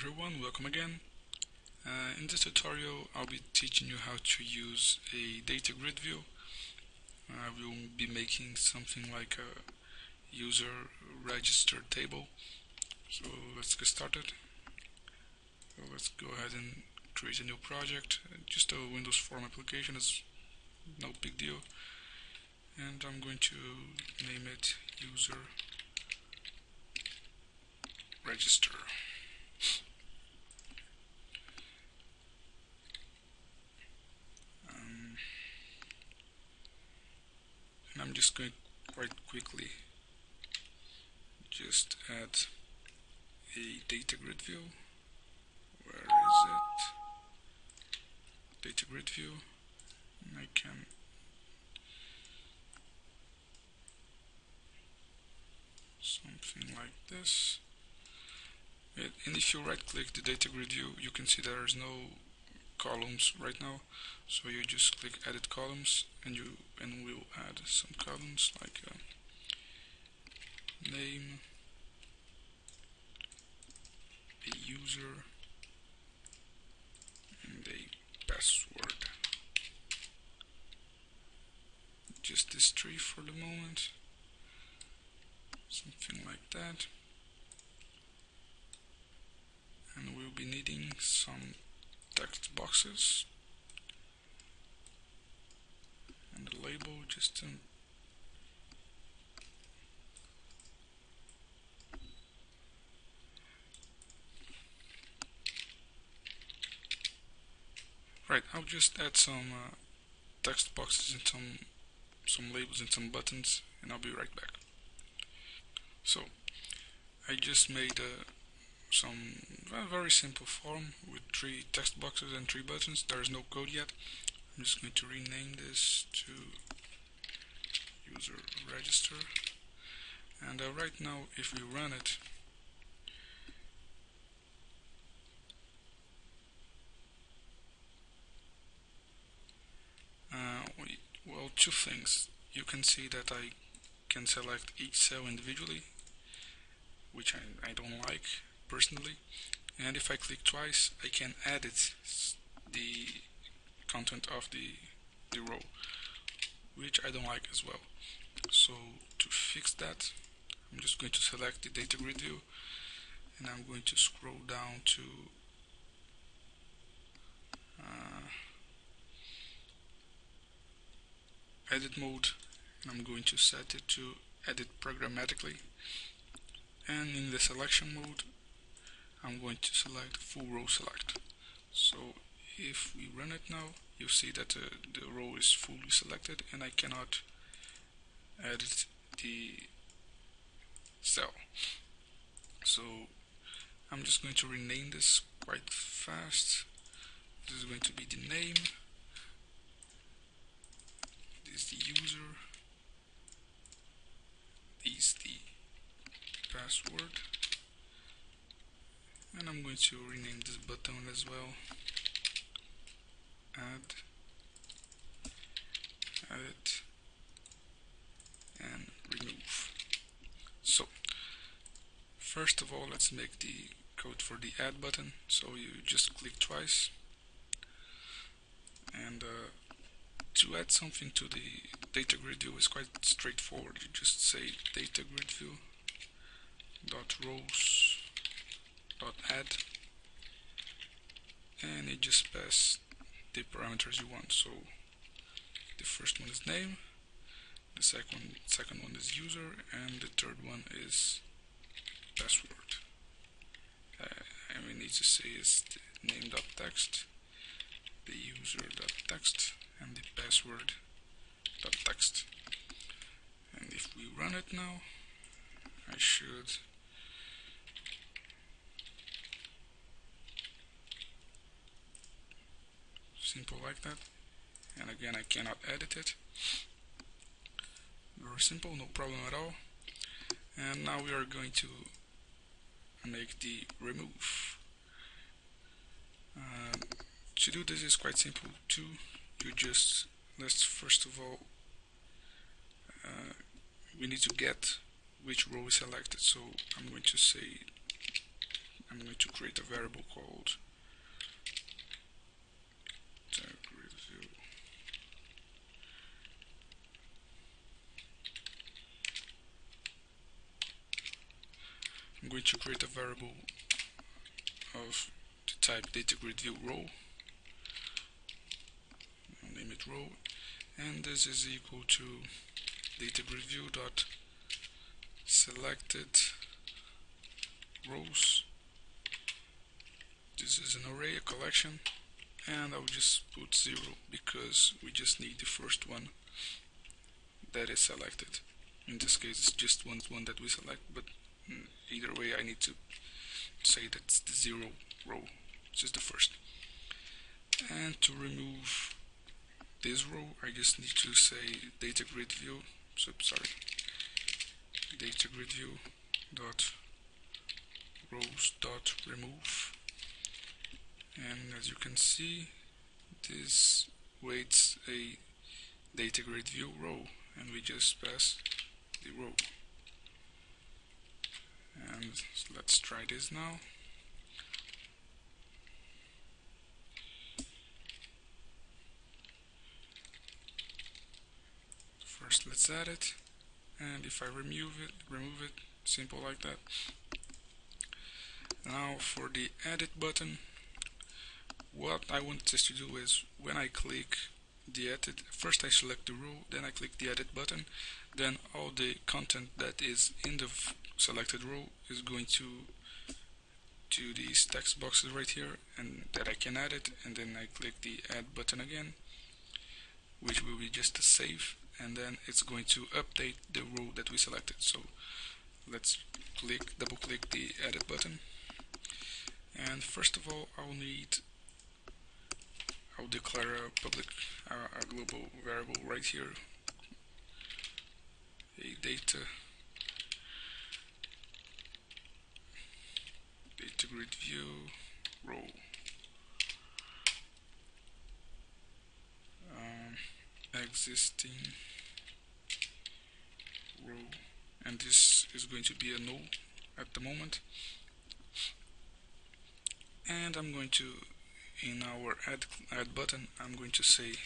everyone, welcome again. In this tutorial I'll be teaching you how to use a data grid view. I will be making something like a user registered table. So let's get started. So let's go ahead and create a new project. Just a Windows Form application, is no big deal. And I'm going to name it user register. And I'm just going quite quickly just add a data grid view. Where is it? Data grid view. And I can something like this. And if you right click the data grid view, you can see there is no columns right now, so you just click edit columns and we'll add some columns like name, a user, and a password. Just this tree for the moment, something like that. And we'll be needing some text boxes and a label just to right. I'll just add some text boxes and some labels and some buttons, and I'll be right back. So I just made a very simple form with 3 text boxes and 3 buttons. There is no code yet. I'm just going to rename this to user register, and right now if we run it, well, 2 things. You can see that I can select each cell individually, which I don't like personally, and if I click twice I can edit the content of the row, which I don't like as well. So to fix that, I'm just going to select the data grid view, and I'm going to scroll down to edit mode, and I'm going to set it to edit programmatically. And in the selection mode, I'm going to select full row select. So if we run it now, you'll see that the row is fully selected and I cannot edit the cell. So I'm just going to rename this quite fast. This is going to be the name, this is the user, this is the password, and I'm going to rename this button as well. Add, edit, and remove. So first of all, let's make the code for the add button. So you just click twice, and to add something to the data grid view is quite straightforward. You just say data grid view dot rows dot add, and it just pass the parameters you want. So the first one is name, the second one is user, and the third one is password. And we need to say is the name.text, the user.text, and the password.text. And if we run it now, I should simple like that. And again, I cannot edit it. Very simple, no problem at all. And now we are going to make the remove. To do this is quite simple too. Let's first of all, we need to get which row is selected. So I'm going to create a variable called DataGridView. I'm going to create a variable of the type DataGridView row. I'll name it row, and this is equal to DataGridView dot selected rows. This is an array, a collection, and I'll just put 0 because we just need the first one that is selected. In this case it's just one that we select, but either way I need to say that's the 0 row, which is the first. And to remove this row I just need to say DataGridView, DataGridView dot rows dot remove, and as you can see this waits a DataGridView row, and we just pass the row. And let's try this now. First let's add it, and if I remove it, simple like that. Now for the edit button, what I want this to do is when I click the edit, first I select the row, then I click the edit button, then all the content that is in the selected row is going to these text boxes right here, and that I can edit, and then I click the add button again, which will be just a save, and then it's going to update the row that we selected. So let's double click the edit button, and first of all I'll declare a global variable right here, a DataGridView row. Existing row, and this is going to be a null at the moment. And I'm going to, in our add button, I'm going to say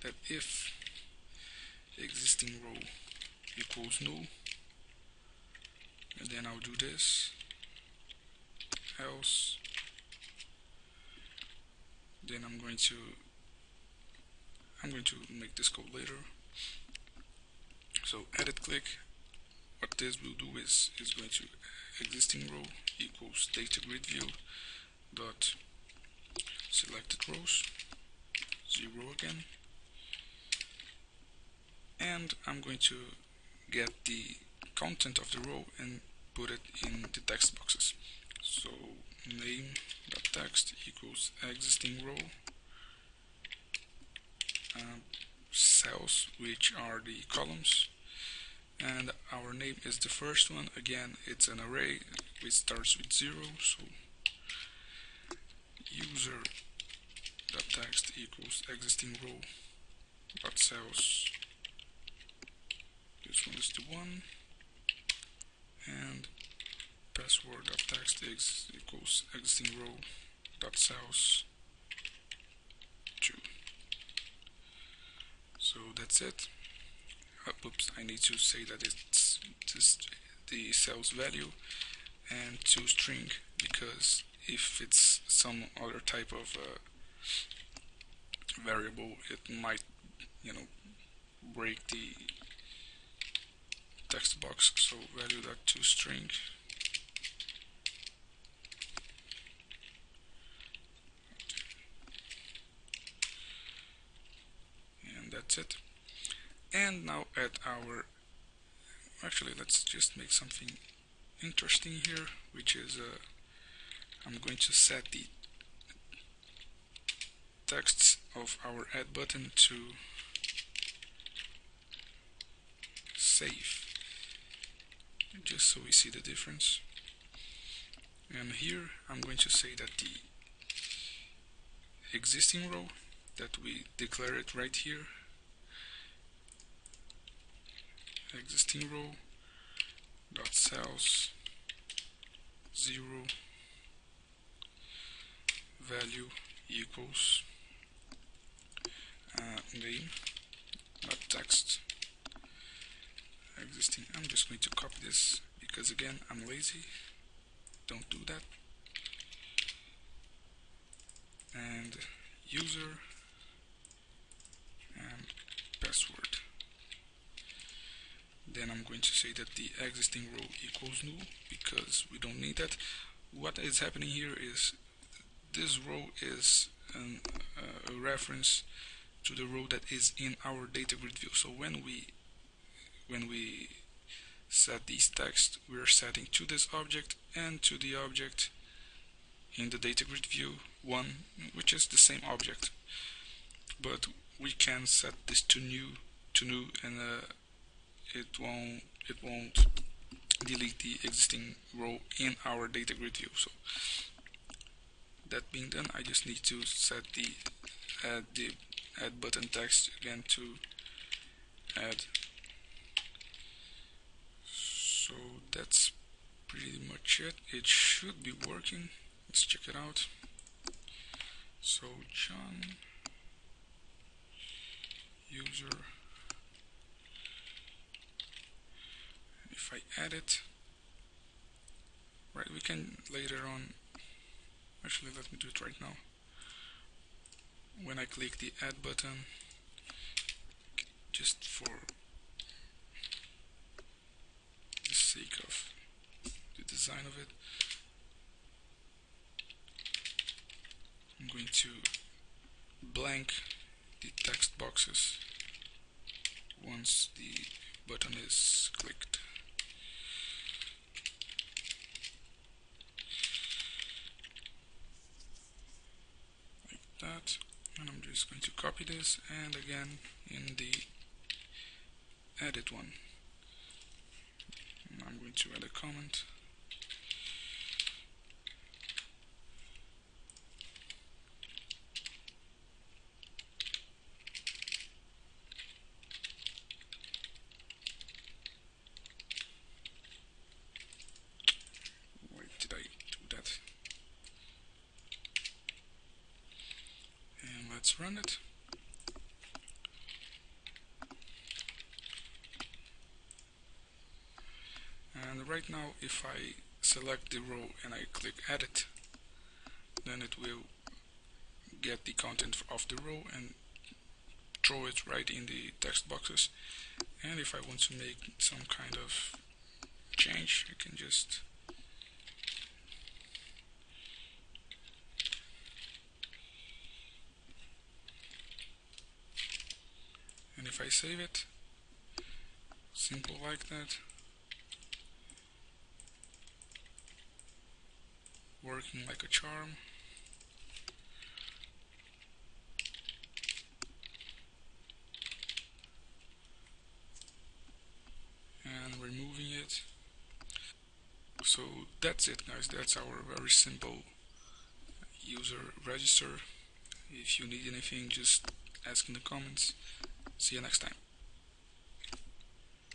that if existing row equals null, and then I'll do this, else, then I'm going to make this code later. So edit click, what this will do is going to existing row equals DataGridView dot selected rows, 0 again, and I'm going to get the content of the row and put it in the text boxes. So name.text equals existing row, cells, which are the columns, and our name is the first one. Again, it's an array which starts with 0, so user.text equals existing row dot cells, this one is the 1, and password.text equals existing row dot cells 2. So that's it. Oops, I need to say that it's just the cells value and toString, because if it's some other type of variable, it might, break the text box. So value.toString, and that's it. And now at our, actually let's just make something interesting here, which is I'm going to set the texts of our add button to save, just so we see the difference. And here I'm going to say that the existing row, that we declare it right here, existing row dot cells 0 value equals name, not text, existing. I'm just going to copy this because again I'm lazy, don't do that. And user and password. Then I'm going to say that the existing row equals null because we don't need that. What is happening here is this row is a reference to the row that is in our DataGridView. So when we set these text, we are setting to this object and to the object in the DataGridView 1, which is the same object. But we can set this to new, and it won't delete the existing row in our DataGridView. So that being done, I just need to set the add button text again to add. So that's pretty much it. It should be working. Let's check it out. So John user, if I add it, right, we can later on, actually let me do it right now. When I click the add button, just for the sake of the design of it, I'm going to blank the text boxes once the button is clicked. Like that. And I'm just going to copy this, and again in the edit one, and I'm going to add a comment. Wait, did I do that? And let's run it. And right now, if I select the row and I click edit, then it will get the content of the row and throw it right in the text boxes. And if I want to make some kind of change, I can just and if I save it, simple like that, working like a charm. And removing it. So that's it, guys. That's our very simple user register. If you need anything, just ask in the comments. See you next time.